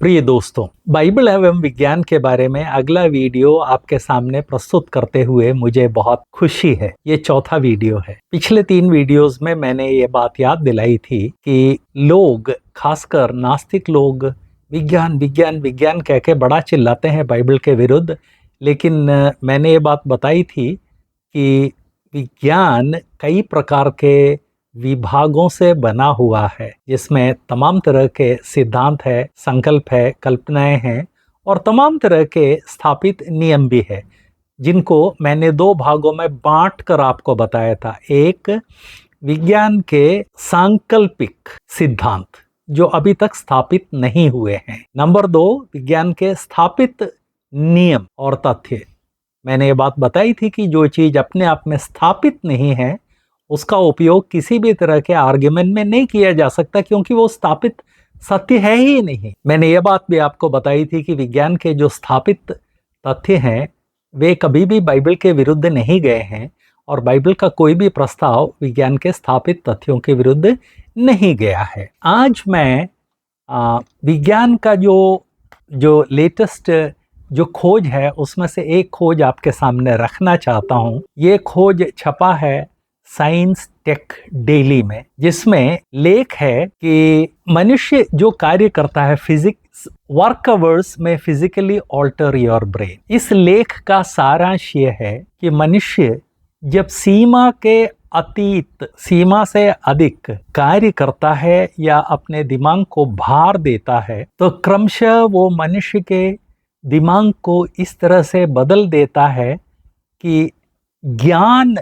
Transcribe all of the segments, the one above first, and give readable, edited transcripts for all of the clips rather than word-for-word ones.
प्रिय दोस्तों, बाइबल एवं विज्ञान के बारे में अगला वीडियो आपके सामने प्रस्तुत करते हुए मुझे बहुत खुशी है। ये चौथा वीडियो है। पिछले 3 वीडियोस में मैंने ये बात याद दिलाई थी कि लोग, खासकर नास्तिक लोग, विज्ञान विज्ञान विज्ञान कह के बड़ा चिल्लाते हैं बाइबल के विरुद्ध। लेकिन मैंने ये बात बताई थी कि विज्ञान कई प्रकार के विभागों से बना हुआ है, जिसमें तमाम तरह के सिद्धांत है, संकल्प है, कल्पनाएं हैं और तमाम तरह के स्थापित नियम भी है, जिनको मैंने 2 भागों में बांट कर आपको बताया था। एक, विज्ञान के सांकल्पिक सिद्धांत जो अभी तक स्थापित नहीं हुए हैं। नंबर 2, विज्ञान के स्थापित नियम और तथ्य। मैंने ये बात बताई थी कि जो चीज अपने आप में स्थापित नहीं है उसका उपयोग किसी भी तरह के आर्ग्यूमेंट में नहीं किया जा सकता, क्योंकि वो स्थापित सत्य है ही नहीं। मैंने ये बात भी आपको बताई थी कि विज्ञान के जो स्थापित तथ्य हैं वे कभी भी बाइबल के विरुद्ध नहीं गए हैं और बाइबल का कोई भी प्रस्ताव विज्ञान के स्थापित तथ्यों के विरुद्ध नहीं गया है। आज मैं विज्ञान का जो लेटेस्ट जो खोज है उसमें से एक खोज आपके सामने रखना चाहता हूँ। ये खोज छपा है साइंस टेक डेली में, जिसमें लेख है कि मनुष्य जो कार्य करता है, फिजिक्स वर्कवर्स में फिजिकली ऑल्टर योर ब्रेन। इस लेख का सारांश ये है कि मनुष्य जब सीमा के अतीत, सीमा से अधिक कार्य करता है या अपने दिमाग को भार देता है, तो क्रमशः वो मनुष्य के दिमाग को इस तरह से बदल देता है कि ज्ञान,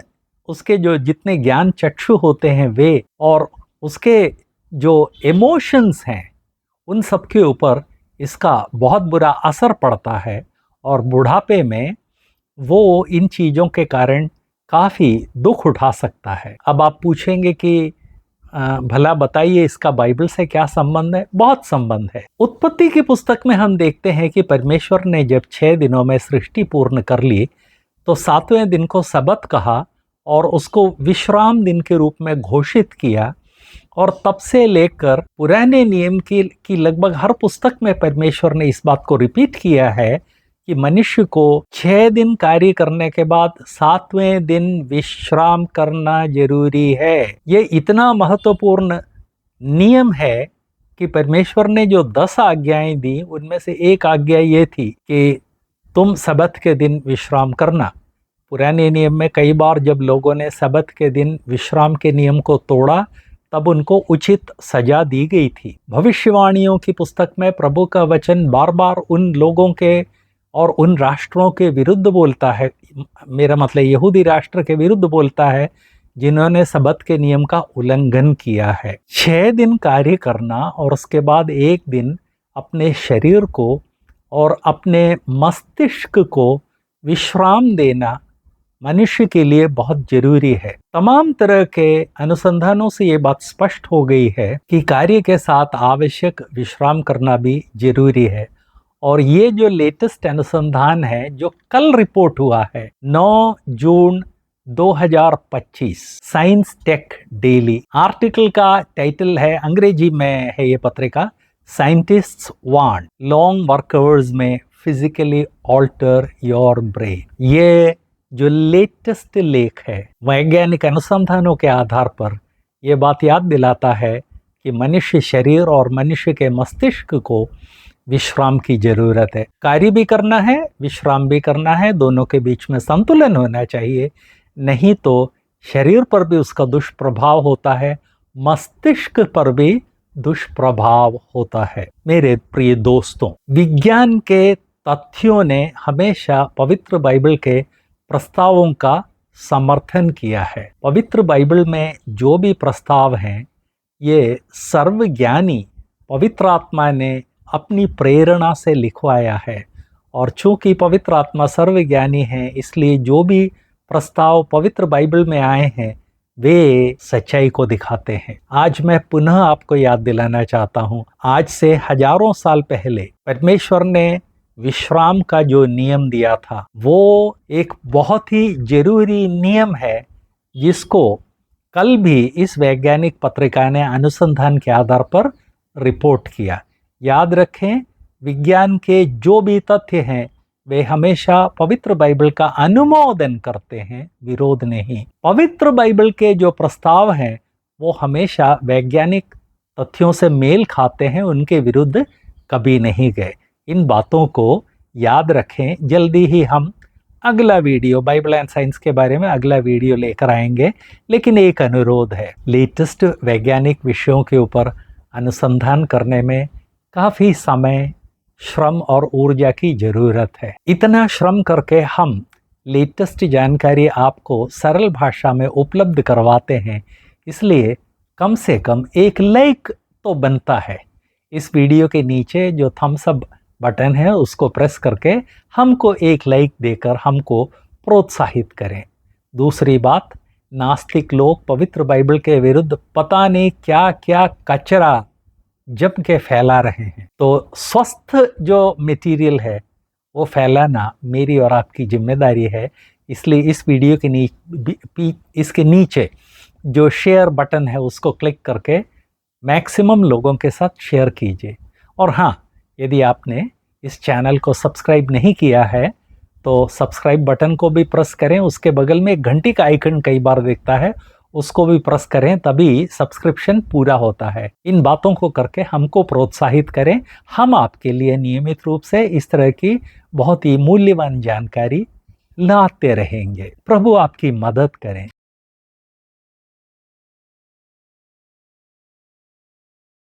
उसके जो जितने ज्ञान चक्षु होते हैं वे, और उसके जो इमोशंस हैं उन सब के ऊपर इसका बहुत बुरा असर पड़ता है और बुढ़ापे में वो इन चीज़ों के कारण काफ़ी दुख उठा सकता है। अब आप पूछेंगे कि भला बताइए इसका बाइबल से क्या संबंध है? बहुत संबंध है। उत्पत्ति की पुस्तक में हम देखते हैं कि परमेश्वर ने जब 6 दिनों में सृष्टि पूर्ण कर ली तो 7वें दिन को सबत कहा और उसको विश्राम दिन के रूप में घोषित किया। और तब से लेकर पुराने नियम की लगभग हर पुस्तक में परमेश्वर ने इस बात को रिपीट किया है कि मनुष्य को 6 दिन कार्य करने के बाद 7वें दिन विश्राम करना जरूरी है। ये इतना महत्वपूर्ण नियम है कि परमेश्वर ने जो 10 आज्ञाएं दी उनमें से एक आज्ञा ये थी कि तुम सबत के दिन विश्राम करना। पुराने नियम में कई बार जब लोगों ने सबत के दिन विश्राम के नियम को तोड़ा तब उनको उचित सजा दी गई थी। भविष्यवाणियों की पुस्तक में प्रभु का वचन बार बार उन लोगों के और उन राष्ट्रों के विरुद्ध बोलता है, मेरा मतलब यहूदी राष्ट्र के विरुद्ध बोलता है जिन्होंने सबत के नियम का उल्लंघन किया है। 6 दिन कार्य करना और उसके बाद एक दिन अपने शरीर को और अपने मस्तिष्क को विश्राम देना मनुष्य के लिए बहुत जरूरी है। तमाम तरह के अनुसंधानों से ये बात स्पष्ट हो गई है कि कार्य के साथ आवश्यक विश्राम करना भी जरूरी है। और ये जो लेटेस्ट अनुसंधान है जो कल रिपोर्ट हुआ है 9 जून 2025, साइंस टेक डेली, आर्टिकल का टाइटल है, अंग्रेजी में है ये पत्रिका, scientists want long work hours में फिजिकली ऑल्टर योर ब्रेन। ये जो लेटेस्ट लेख है वैज्ञानिक अनुसंधानों के आधार पर यह बात याद दिलाता है कि मनुष्य शरीर और मनुष्य के मस्तिष्क को विश्राम की जरूरत है। कार्य भी करना है, विश्राम भी करना है, दोनों के बीच में संतुलन होना चाहिए, नहीं तो शरीर पर भी उसका दुष्प्रभाव होता है, मस्तिष्क पर भी दुष्प्रभाव होता है। मेरे प्रिय दोस्तों, विज्ञान के तथ्यों ने हमेशा पवित्र बाइबल के प्रस्तावों का समर्थन किया है। पवित्र बाइबल में जो भी प्रस्ताव हैं ये सर्वज्ञानी पवित्र आत्मा ने अपनी प्रेरणा से लिखवाया है। और चूंकि पवित्र आत्मा सर्वज्ञानी है इसलिए जो भी प्रस्ताव पवित्र बाइबल में आए हैं वे सच्चाई को दिखाते हैं। आज मैं पुनः आपको याद दिलाना चाहता हूँ, आज से हजारों साल पहले परमेश्वर ने विश्राम का जो नियम दिया था वो एक बहुत ही जरूरी नियम है, जिसको कल भी इस वैज्ञानिक पत्रिका ने अनुसंधान के आधार पर रिपोर्ट किया। याद रखें, विज्ञान के जो भी तथ्य हैं वे हमेशा पवित्र बाइबल का अनुमोदन करते हैं, विरोध नहीं। पवित्र बाइबल के जो प्रस्ताव हैं वो हमेशा वैज्ञानिक तथ्यों से मेल खाते हैं, उनके विरुद्ध कभी नहीं गए। इन बातों को याद रखें। जल्दी ही हम अगला वीडियो बाइबल एंड साइंस के बारे में अगला वीडियो लेकर आएंगे, लेकिन एक अनुरोध है, लेटेस्ट वैज्ञानिक विषयों के ऊपर अनुसंधान करने में काफ़ी समय, श्रम और ऊर्जा की ज़रूरत है। इतना श्रम करके हम लेटेस्ट जानकारी आपको सरल भाषा में उपलब्ध करवाते हैं, इसलिए कम से कम एक लाइक तो बनता है। इस वीडियो के नीचे जो थम्स अप बटन है उसको प्रेस करके हमको एक लाइक देकर हमको प्रोत्साहित करें। दूसरी बात, नास्तिक लोग पवित्र बाइबल के विरुद्ध पता नहीं क्या क्या कचरा जम के फैला रहे हैं, तो स्वस्थ जो मटेरियल है वो फैलाना मेरी और आपकी जिम्मेदारी है। इसलिए इस वीडियो के इसके नीचे जो शेयर बटन है उसको क्लिक करके मैक्सिमम लोगों के साथ शेयर कीजिए। और हाँ, यदि आपने इस चैनल को सब्सक्राइब नहीं किया है तो सब्सक्राइब बटन को भी प्रेस करें। उसके बगल में एक घंटी का आइकन कई बार दिखता है, उसको भी प्रेस करें, तभी सब्सक्रिप्शन पूरा होता है। इन बातों को करके हमको प्रोत्साहित करें। हम आपके लिए नियमित रूप से इस तरह की बहुत ही मूल्यवान जानकारी लाते रहेंगे। प्रभु आपकी मदद करें।